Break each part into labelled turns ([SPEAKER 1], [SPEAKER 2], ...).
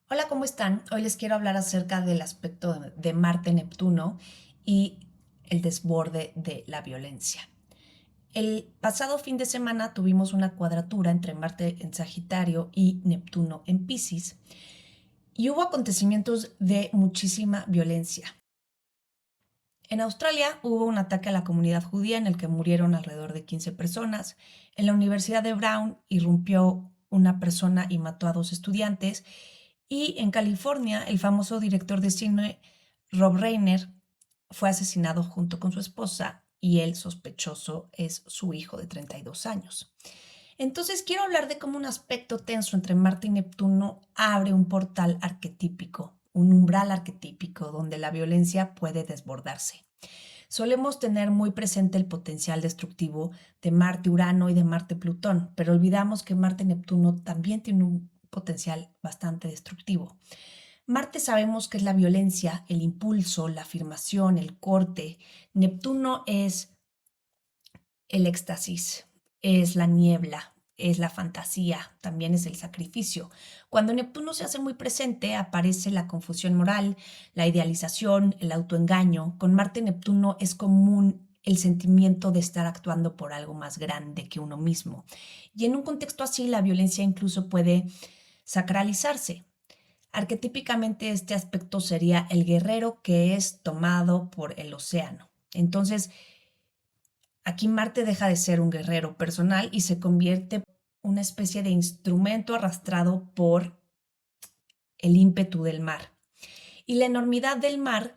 [SPEAKER 1] Hola, ¿cómo están? Hoy les quiero hablar acerca del aspecto de Marte-Neptuno y el desborde de la violencia. El pasado fin de semana tuvimos una cuadratura entre Marte en Sagitario y Neptuno en Piscis y hubo acontecimientos de muchísima violencia. En Australia hubo un ataque a la comunidad judía en el que murieron alrededor de 15 personas. En la Universidad de Brown irrumpió una persona y mató a dos estudiantes. Y en California, el famoso director de cine Rob Reiner fue asesinado junto con su esposa y el sospechoso es su hijo de 32 años. Entonces quiero hablar de cómo un aspecto tenso entre Marte y Neptuno abre un portal arquetípico, un umbral arquetípico donde la violencia puede desbordarse. Solemos tener muy presente el potencial destructivo de Marte-Urano y de Marte-Plutón, pero olvidamos que Marte-Neptuno también tiene un potencial bastante destructivo. Marte sabemos que es la violencia, el impulso, la afirmación, el corte. Neptuno es el éxtasis, es la niebla, es la fantasía, también es el sacrificio. Cuando Neptuno se hace muy presente, aparece la confusión moral, la idealización, el autoengaño. Con Marte-Neptuno es común el sentimiento de estar actuando por algo más grande que uno mismo. Y en un contexto así, la violencia incluso puede sacralizarse. Arquetípicamente este aspecto sería el guerrero que es tomado por el océano. Entonces, aquí Marte deja de ser un guerrero personal y se convierte en una especie de instrumento arrastrado por el ímpetu del mar. Y la enormidad del mar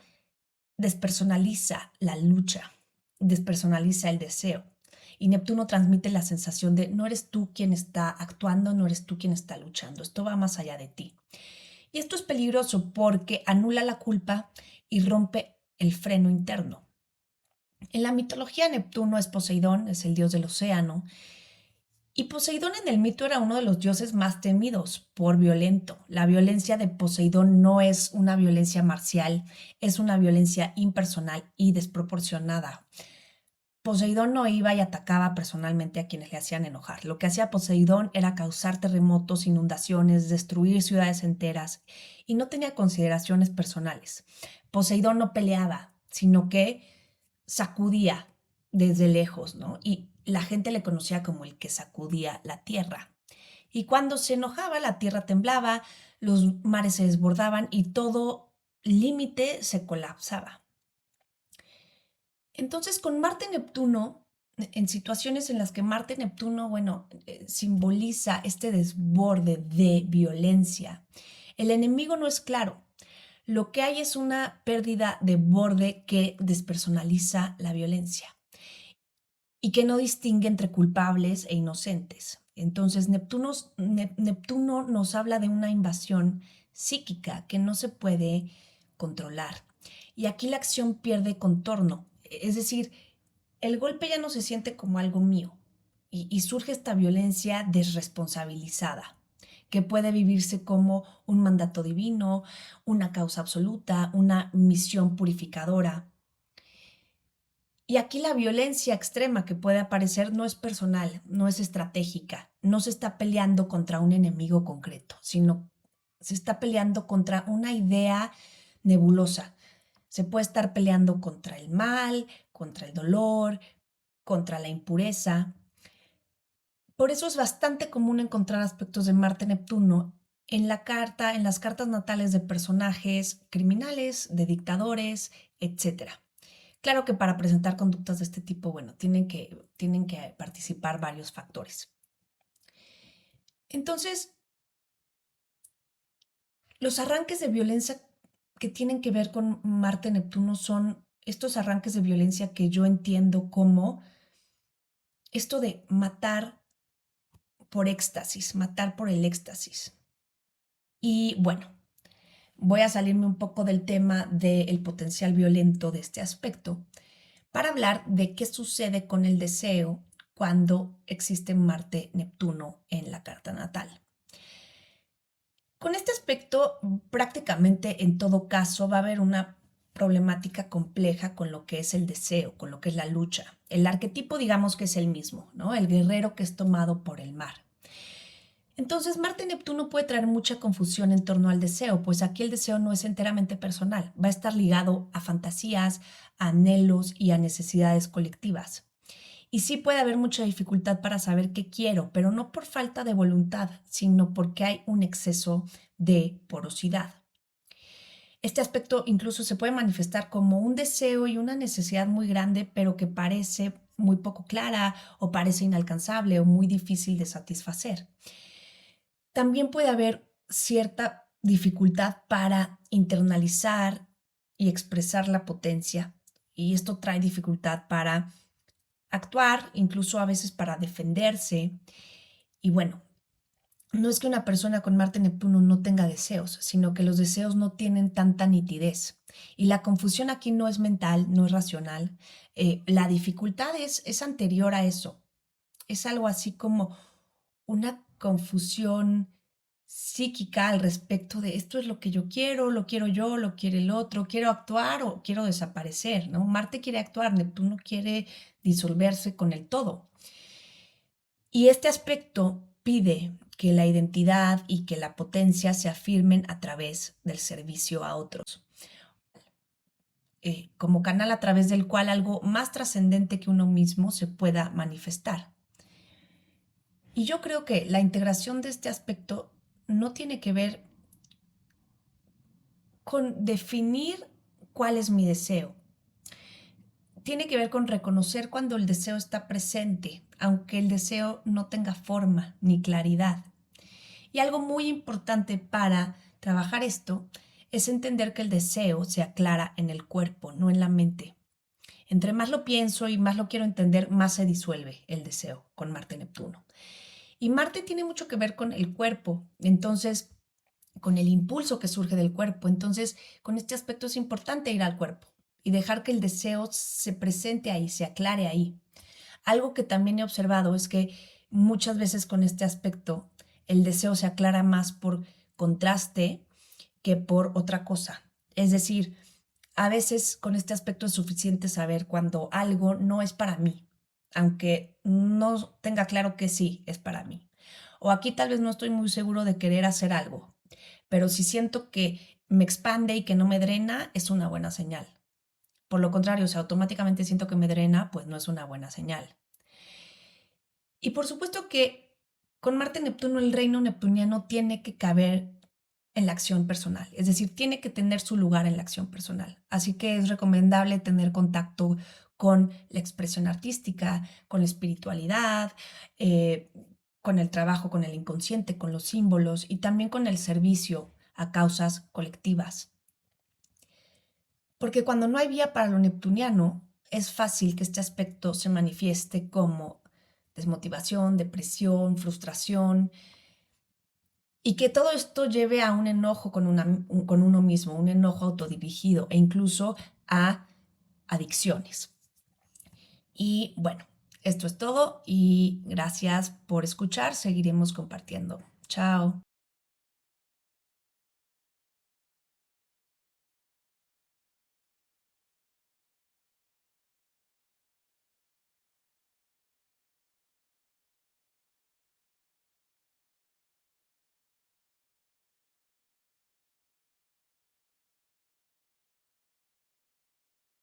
[SPEAKER 1] despersonaliza la lucha, despersonaliza el deseo. Y Neptuno transmite la sensación de no eres tú quien está actuando, no eres tú quien está luchando, esto va más allá de ti. Y esto es peligroso porque anula la culpa y rompe el freno interno. En la mitología Neptuno es Poseidón, es el dios del océano, y Poseidón en el mito era uno de los dioses más temidos por violento. La violencia de Poseidón no es una violencia marcial, es una violencia impersonal y desproporcionada. Poseidón no iba y atacaba personalmente a quienes le hacían enojar. Lo que hacía Poseidón era causar terremotos, inundaciones, destruir ciudades enteras y no tenía consideraciones personales. Poseidón no peleaba, sino que sacudía desde lejos, ¿no? Y la gente le conocía como el que sacudía la tierra. Y cuando se enojaba, la tierra temblaba, los mares se desbordaban y todo límite se colapsaba. Entonces, con Marte-Neptuno, en situaciones en las que Marte-Neptuno, bueno, simboliza este desborde de violencia, el enemigo no es claro. Lo que hay es una pérdida de borde que despersonaliza la violencia y que no distingue entre culpables e inocentes. Entonces, Neptuno nos habla de una invasión psíquica que no se puede controlar. Y aquí la acción pierde contorno. Es decir, el golpe ya no se siente como algo mío y surge esta violencia desresponsabilizada que puede vivirse como un mandato divino, una causa absoluta, una misión purificadora. Y aquí la violencia extrema que puede aparecer no es personal, no es estratégica, no se está peleando contra un enemigo concreto, sino se está peleando contra una idea nebulosa. Se puede estar peleando contra el mal, contra el dolor, contra la impureza. Por eso es bastante común encontrar aspectos de Marte-Neptuno en la carta, en las cartas natales de personajes criminales, de dictadores, etcétera. Claro que para presentar conductas de este tipo, bueno, tienen que participar varios factores. Entonces, los arranques de violencia que tienen que ver con Marte-Neptuno son estos arranques de violencia que yo entiendo como esto de matar por éxtasis, matar por el éxtasis. Y bueno, voy a salirme un poco del tema del potencial violento de este aspecto para hablar de qué sucede con el deseo cuando existe Marte-Neptuno en la carta natal. Con este aspecto, prácticamente en todo caso va a haber una problemática compleja con lo que es el deseo, con lo que es la lucha. El arquetipo digamos que es el mismo, ¿no? El guerrero que es tomado por el mar. Entonces, Marte-Neptuno puede traer mucha confusión en torno al deseo, pues aquí el deseo no es enteramente personal, va a estar ligado a fantasías, a anhelos y a necesidades colectivas. Y sí puede haber mucha dificultad para saber qué quiero, pero no por falta de voluntad, sino porque hay un exceso de porosidad. Este aspecto incluso se puede manifestar como un deseo y una necesidad muy grande, pero que parece muy poco clara o parece inalcanzable o muy difícil de satisfacer. También puede haber cierta dificultad para internalizar y expresar la potencia, y esto trae dificultad para actuar, incluso a veces para defenderse. Y bueno, no es que una persona con Marte-Neptuno no tenga deseos, sino que los deseos no tienen tanta nitidez. Y la confusión aquí no es mental, no es racional. La dificultad es anterior a eso. Es algo así como una confusión psíquica al respecto de esto es lo que yo quiero, lo quiero yo, lo quiere el otro, quiero actuar o quiero desaparecer, ¿no? Marte quiere actuar, Neptuno quiere disolverse con el todo. Y este aspecto pide que la identidad y que la potencia se afirmen a través del servicio a otros, como canal a través del cual algo más trascendente que uno mismo se pueda manifestar. Y yo creo que la integración de este aspecto no tiene que ver con definir cuál es mi deseo. Tiene que ver con reconocer cuando el deseo está presente, aunque el deseo no tenga forma ni claridad. Y algo muy importante para trabajar esto es entender que el deseo se aclara en el cuerpo, no en la mente. Entre más lo pienso y más lo quiero entender, más se disuelve el deseo con Marte-Neptuno. Y Marte tiene mucho que ver con el cuerpo, entonces, con el impulso que surge del cuerpo. Entonces, con este aspecto es importante ir al cuerpo y dejar que el deseo se presente ahí, se aclare ahí. Algo que también he observado es que muchas veces con este aspecto el deseo se aclara más por contraste que por otra cosa. Es decir, a veces con este aspecto es suficiente saber cuando algo no es para mí, aunque no tenga claro que sí es para mí. O aquí tal vez no estoy muy seguro de querer hacer algo, pero si siento que me expande y que no me drena, es una buena señal. Por lo contrario, si automáticamente siento que me drena, pues no es una buena señal. Y por supuesto que con Marte-Neptuno el reino neptuniano tiene que caber en la acción personal, es decir, tiene que tener su lugar en la acción personal. Así que es recomendable tener contacto con la expresión artística, con la espiritualidad, eh, con el trabajo con el inconsciente, con los símbolos y también con el servicio a causas colectivas. Porque cuando no hay vía para lo neptuniano, es fácil que este aspecto se manifieste como desmotivación, depresión, frustración, y que todo esto lleve a un enojo con uno mismo, un enojo autodirigido e incluso a adicciones. Y bueno, esto es todo y gracias por escuchar. Seguiremos compartiendo. Chao.